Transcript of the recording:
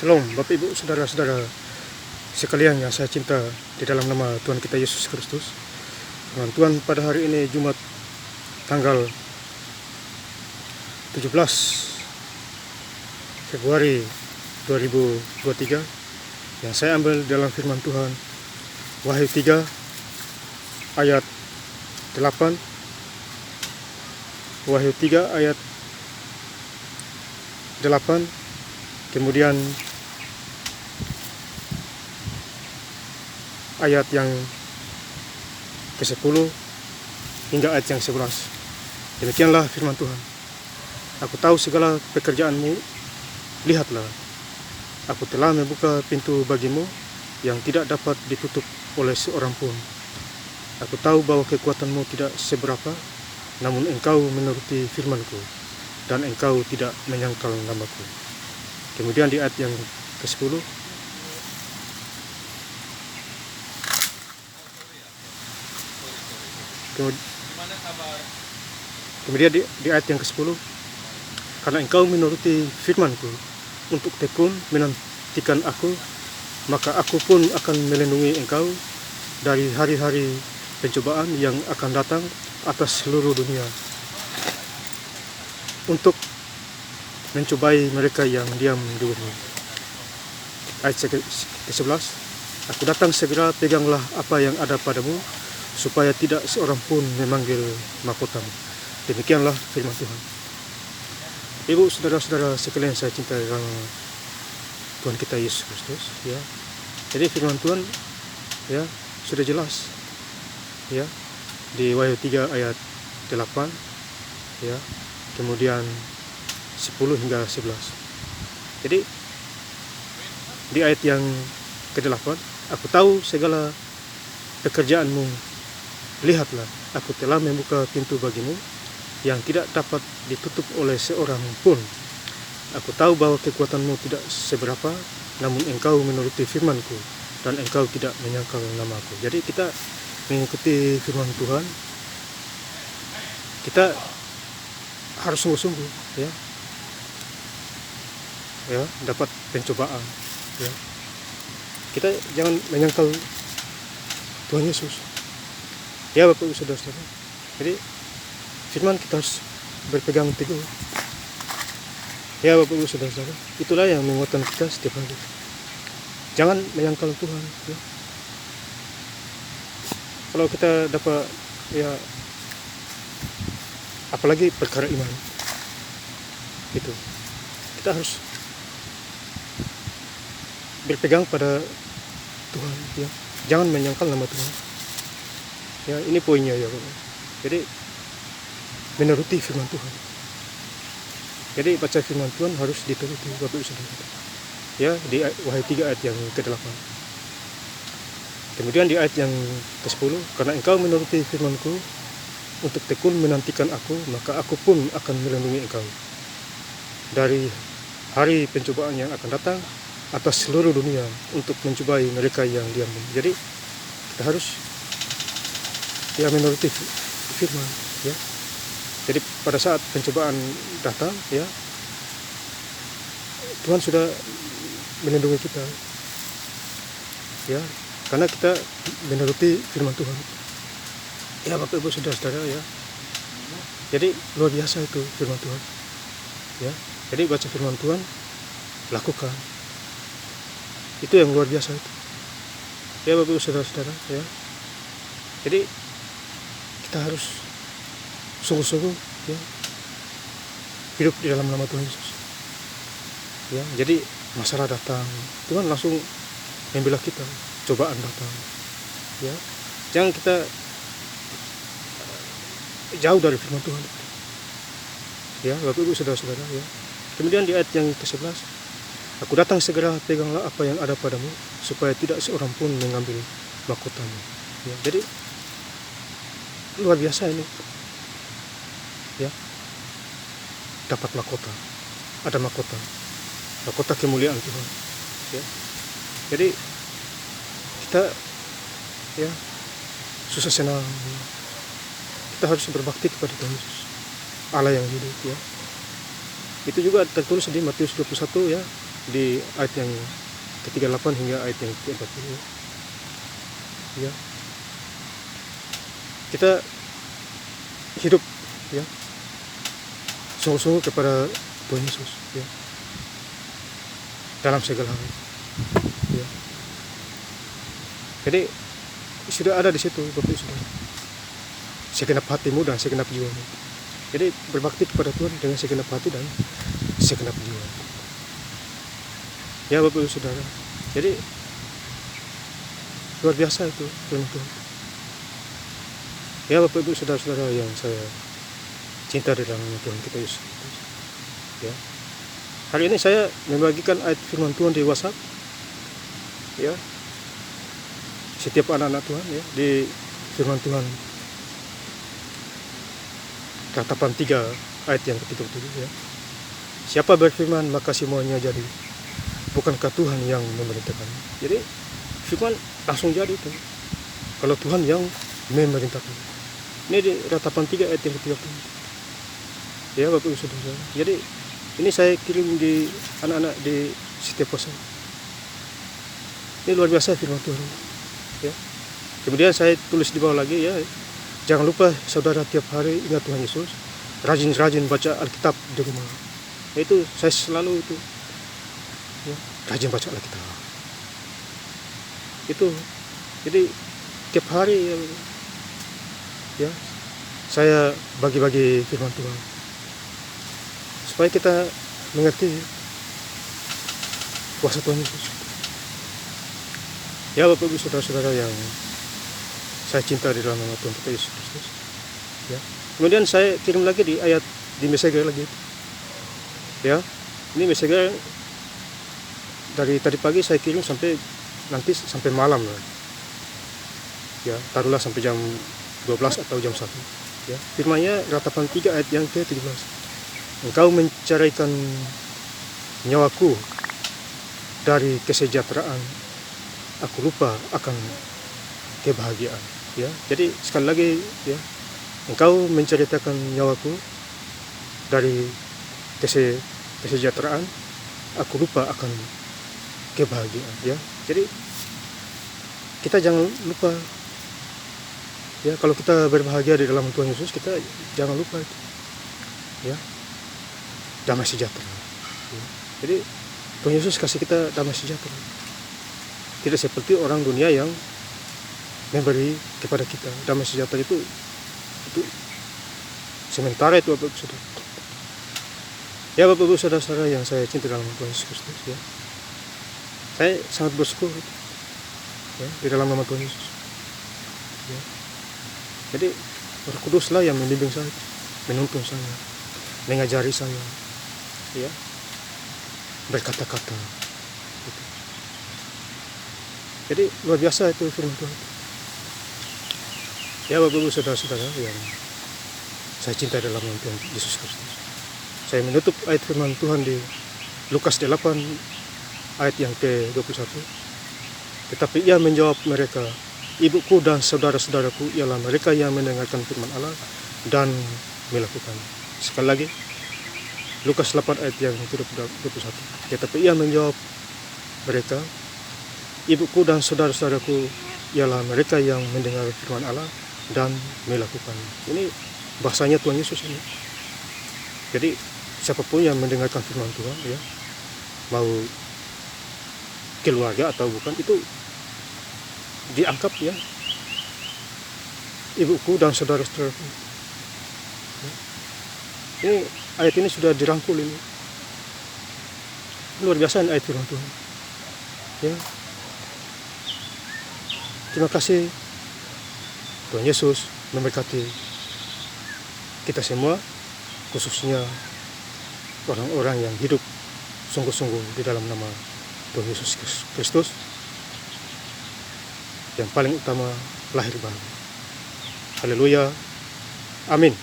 Shalom Bapak Ibu Saudara-saudara sekalian yang saya cinta di dalam nama Tuhan kita Yesus Kristus. Dengan Tuhan pada hari ini Jumat tanggal 17 Februari 2023 yang saya ambil dalam firman Tuhan Wahyu 3 ayat 8, Wahyu 3 ayat 8, kemudian ayat yang ke-10 hingga ayat yang 11. Demikianlah firman Tuhan. Aku tahu segala pekerjaanmu, lihatlah, aku telah membuka pintu bagimu yang tidak dapat ditutup oleh seorang pun. Aku tahu bahwa kekuatanmu tidak seberapa, namun engkau menuruti firmanku, dan engkau tidak menyangkal namaku. Kemudian di ayat yang ke-10, kemudian di ayat yang ke-10, karena engkau menuruti firmanku untuk tekun menantikan aku, maka aku pun akan melindungi engkau dari hari-hari pencobaan yang akan datang atas seluruh dunia, untuk mencobai mereka yang diam di bumi. Ayat ke-11, aku datang segera, peganglah apa yang ada padamu, supaya tidak seorang pun memanggil mahkotamu. Demikianlah firman Tuhan. Ibu, saudara-saudara sekalian saya cintai dalam Tuhan kita Yesus Kristus, ya. Jadi firman Tuhan, ya, sudah jelas, ya, di Wahyu 3 ayat 8, ya, kemudian 10 hingga 11. Jadi di ayat yang ke-8, aku tahu segala pekerjaanmu, lihatlah, aku telah membuka pintu bagimu yang tidak dapat ditutup oleh seorang pun. Aku tahu bahwa kekuatanmu tidak seberapa, namun engkau menuruti firmanku, dan engkau tidak menyangkal namaku. Jadi kita mengikuti firman Tuhan, kita harus sungguh-sungguh, ya, dapat pencobaan, ya. Kita jangan menyangkal Tuhan Yesus, ya Bapak Ibu Saudara-saudara. Jadi firman kita harus berpegang teguh, ya Bapak Ibu Saudara-saudara. Itulah yang menguatkan kita setiap hari. Jangan menyangkal Tuhan, ya. Kalau kita dapat, ya, apalagi perkara iman, itu kita harus berpegang pada Tuhan, ya. Jangan menyangkal nama Tuhan, ya. Ini poinnya, ya Bapak. Jadi menuruti firman Tuhan. Jadi baca firman Tuhan harus dituruti, Bapak Ibu Saudara, ya. Di Wahyu 3 ayat yang ke-8. Kemudian di ayat yang ke-10, karena engkau menuruti firmanku untuk tekun menantikan aku, maka aku pun akan melindungi engkau dari hari pencobaan yang akan datang atas seluruh dunia, untuk mencobai mereka yang diam. Jadi kita harus, ya, menuruti firman, ya. Jadi pada saat pencobaan datang, ya, Tuhan sudah melindungi kita, ya, karena kita menuruti firman Tuhan, ya Bapak Ibu Saudara-saudara, ya. Jadi luar biasa itu firman Tuhan, ya. Jadi baca firman Tuhan, lakukan, itu yang luar biasa itu, ya Bapak Ibu Saudara-saudara, ya. Jadi kita harus sungguh-sungguh, ya, hidup di dalam nama Tuhan Yesus, ya. Jadi masalah datang, Tuhan langsung membela kita. Cobaan datang, ya, jangan kita jauh dari firman Tuhan, ya Bapak Ibu Saudara-saudara, ya. Kemudian di ayat yang ke-11, aku datang segera, peganglah apa yang ada padamu, supaya tidak seorang pun mengambil mahkotamu, ya. Jadi luar biasa ini, ya, dapat mahkota, ada mahkota kemuliaan Tuhan, ya. Jadi kita, ya, susah senang, ya. Kita harus berbakti kepada Tuhan Yesus, Allah yang hidup, ya. Itu juga tertulis di Matius 21, ya, di ayat yang ke-38 hingga ayat yang ke-40. Ya. Kita hidup ya sungguh-sungguh kepada Tuhan Yesus ya dalam segala hal ya. Jadi sudah ada di situ Bapak Ibu Saudara, segenap hatimu dan segenap jiwamu. Jadi berbakti kepada Tuhan dengan segenap hati dan segenap jiwa ya Bapak Ibu Saudara. Jadi luar biasa itu firman Tuhan ya Bapak Ibu Saudara-saudara yang saya cinta di dalam Tuhan kita Yesus ya. Hari ini saya membagikan ayat firman Tuhan di WhatsApp ya, setiap anak-anak Tuhan ya, di firman Tuhan Ratapan 3 ayat yang ke-37 ya. Siapa berfirman maka semuanya jadi, bukankah Tuhan yang memerintahkan? Jadi firman langsung jadi itu kalau Tuhan yang memerintahkan. Ini di Ratapan 3 ayat yang ke-37 ya Bapak Ibu Saudara. Jadi ini saya kirim di anak-anak di setiap pesan. Ini luar biasa firman Tuhan ya. Kemudian saya tulis di bawah lagi ya, jangan lupa saudara tiap hari ingat Tuhan Yesus, rajin-rajin baca Alkitab di rumah. Itu saya selalu itu ya, rajin baca Alkitab itu. Jadi tiap hari ya saya bagi-bagi firman Tuhan supaya kita mengerti kuasa Tuhan Yesus ya Bapak Ibu Saudara-saudara yang saya cinta di dalam nama Tuhan kita Yesus Kristus ya. Kemudian saya kirim lagi di ayat di Messenger lagi ya. Ini Messenger dari tadi pagi saya kirim sampai nanti sampai malam ya, taruhlah sampai jam 12 atau jam 1 ya. Firman-Nya Ratapan 3 ayat yang ke-17. Engkau menceraikan nyawaku dari kesejahteraan, aku lupa akan kebahagiaan ya. Jadi sekali lagi ya, engkau menceritakan nyawaku dari kesejahteraan, aku lupa akan kebahagiaan ya. Jadi kita jangan lupa ya, kalau kita berbahagia di dalam Tuhan Yesus, kita jangan lupa itu ya, damai sejahtera ya. Jadi Tuhan Yesus kasih kita damai sejahtera, tidak seperti orang dunia yang memberi kepada kita damai sejahtera itu sementara itu Bapak Ibu Saudara ya. Bapak Ibu Saudara yang saya cinta dalam Tuhan Yesus Kristus ya, saya sangat bersyukur ya, di dalam nama Tuhan Yesus ya. Jadi Roh Kuduslah yang membimbing saya, menuntun saya, mengajari saya ya, berkata-kata gitu. Jadi luar biasa itu firman Tuhan ya Bapak Ibu Saudara-saudara yang saya cinta dalam nama Tuhan Yesus Kristus. Saya menutup ayat firman Tuhan di Lukas 8 ayat yang ke-21. Tetapi ia menjawab mereka, ibuku dan saudara-saudaraku ialah mereka yang mendengarkan firman Allah dan melakukan. Sekali lagi, Lukas 8 ayat yang ke-21. Tetapi ia menjawab mereka, ibuku dan saudara-saudaraku ialah mereka yang mendengar firman Allah dan melakukan. Ini bahasanya Tuhan Yesus ini. Jadi siapapun yang mendengarkan firman Tuhan ya, mau keluarga atau bukan, itu dianggap ya ibuku dan saudara-saudaraku. Ini ayat ini sudah dirangkul ini. Luar biasa ayat firman Tuhan. Ya. Terima kasih Tuhan Yesus memberkati kita semua, khususnya orang-orang yang hidup sungguh-sungguh di dalam nama Tuhan Yesus Kristus, yang paling utama lahir baru. Haleluya. Amin.